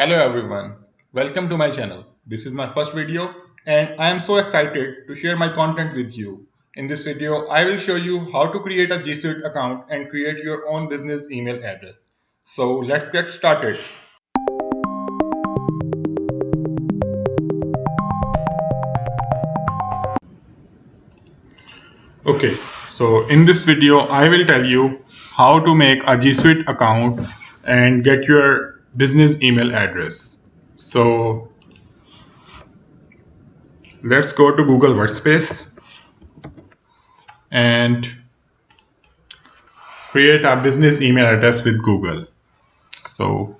Hello everyone, welcome to my channel. This is my first video and I am so excited to share my content with you. In this video, I will show you how to create a Gsuite account and create your own business email address. So let's get started. Okay, so in this video, I will tell you how to make a Gsuite account and get your business email address. So let's go to Google Workspace and create a business email address with Google. So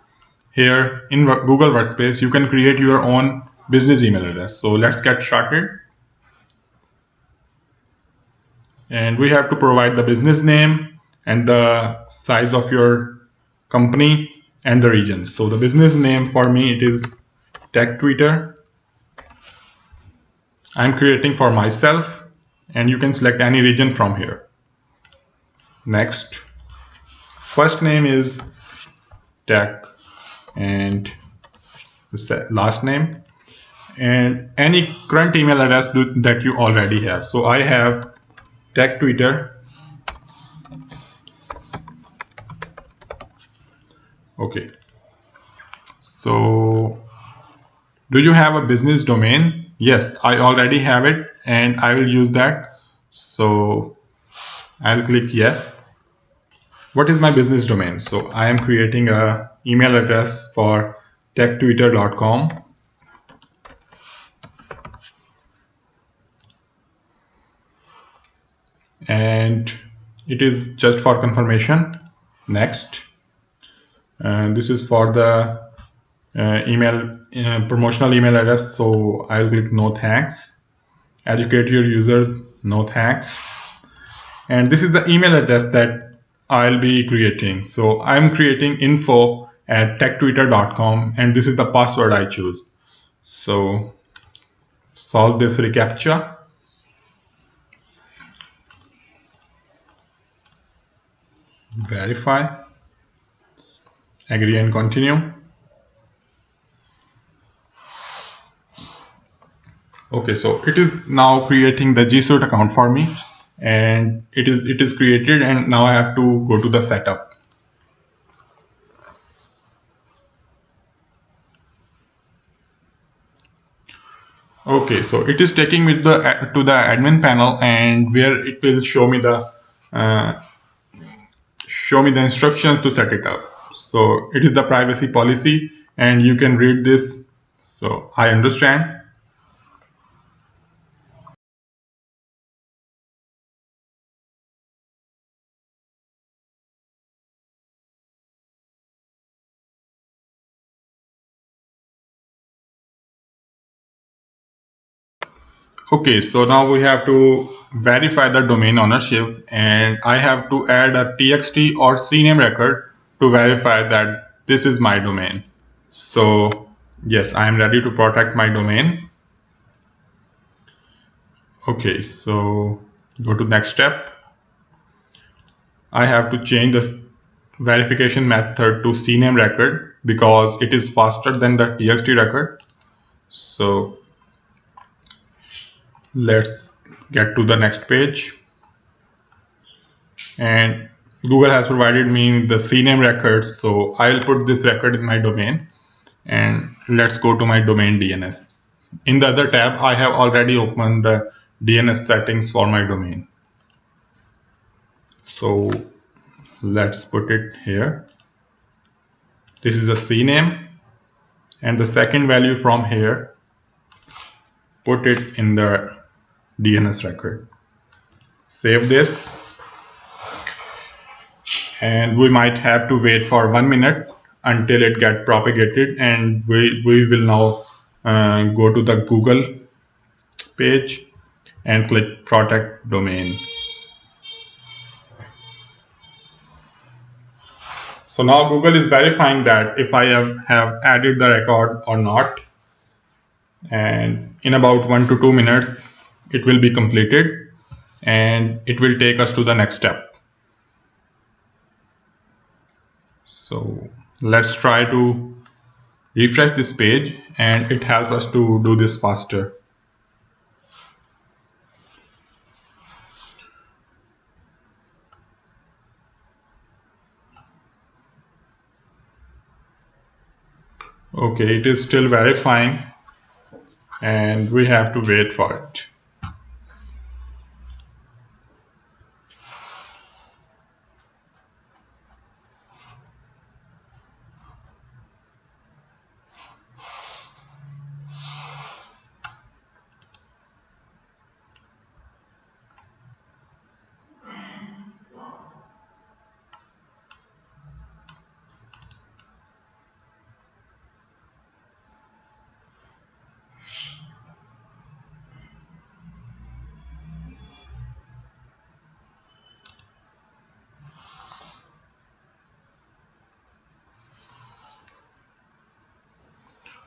here in Google Workspace, you can create your own business email address. So let's get started. And we have to provide the business name and the size of your company and the region. So the business name for me, it is Tech Twitter. I'm creating for myself and you can select any region from here. Next, first name is Tech and the last name and any current email address that you already have. So I have Tech Twitter. Okay. So do you have a business domain? Yes, I already have it and I will use that. So I'll click yes. What is my business domain? So I am creating a email address for techtwitter.com. And it is just for confirmation. Next. This is for the promotional email address. So I'll click no thanks. Educate your users, no thanks. And this is the email address that I'll be creating. So I'm creating info@techtwitter.com and this is the password I choose. So solve this reCAPTCHA. Verify, agree and continue. Okay, so it is now creating the Gsuite account for me and it is created and now I have to go to the setup. Okay, so it is taking me to the admin panel and where it will show me the instructions to set it up. So it is the privacy policy and you can read this. So I understand. Okay, so now we have to verify the domain ownership and I have to add a txt or cname record to verify that this is my domain. So yes, I am ready to protect my domain. Okay, so go to next step. I have to change this verification method to cname record because it is faster than the txt record. So let's get to the next page. And Google has provided me the CNAME records, so I'll put this record in my domain and let's go to my domain DNS. In the other tab, I have already opened the DNS settings for my domain. So let's put it here. This is a CNAME and the second value from here, put it in the DNS record. Save this. And we might have to wait for 1 minute until it gets propagated and we will now go to the Google page and click protect domain. So now Google is verifying that if I have added the record or not, and in about 1 to 2 minutes it will be completed and it will take us to the next step. So let's try to refresh this page, and it helps us to do this faster. Okay, it is still verifying, and we have to wait for it.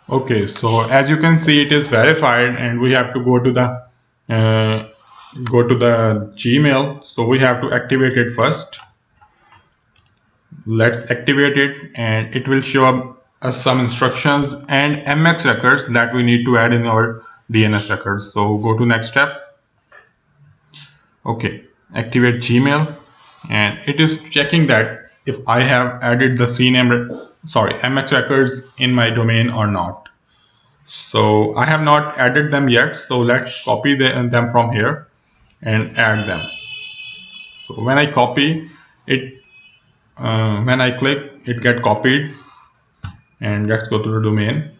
Okay, so as you can see, it is verified, and we have to uh, go to the Gmail. So we have to activate it first. Let's activate it, and it will show up us some instructions and MX records that we need to add in our DNS records. So go to next step. Okay, activate Gmail, and it is checking that if I have added the MX records in my domain or not. So I have not added them yet. So let's copy them from here and add them. So when I copy it, when I click, it get copied. And let's go to the domain.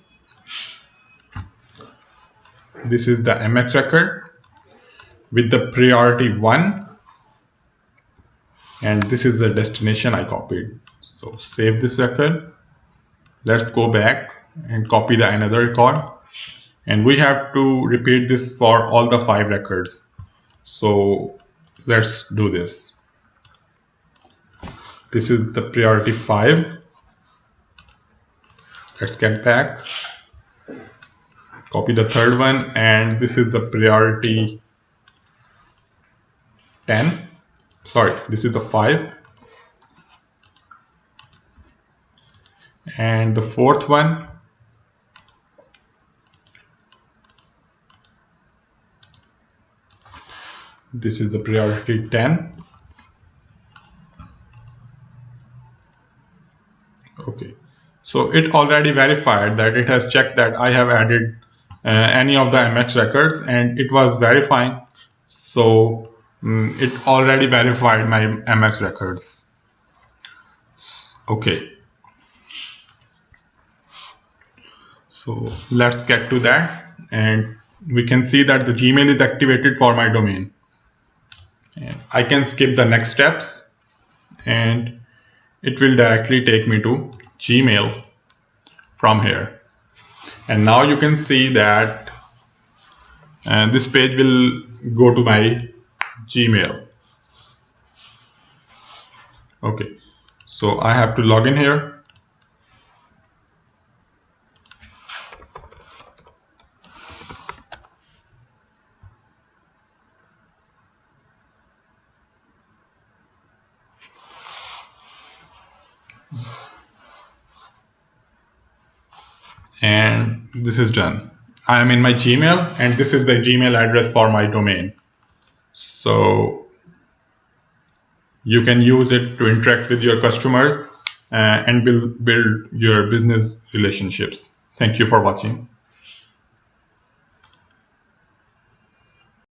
This is the MX record with the priority 1, and this is the destination I copied. So save this record. Let's go back and copy the another record, and we have to repeat this for all the 5 records. So let's do this. This is the priority 5. Let's get back, copy the third one, and this is the priority 10. Sorry, this is the 5. And the fourth one, this is the priority 10. Okay, so it already verified that it has checked that I have added any of the MX records, and it was verifying. So it already verified my MX records. Okay, so let's get to that, and we can see that the Gmail is activated for my domain. And I can skip the next steps, and it will directly take me to Gmail from here. And now you can see that this page will go to my Gmail. Okay, so I have to log in here. And this is done. I am in my Gmail, and this is the Gmail address for my domain. So you can use it to interact with your customers and build your business relationships. Thank you for watching.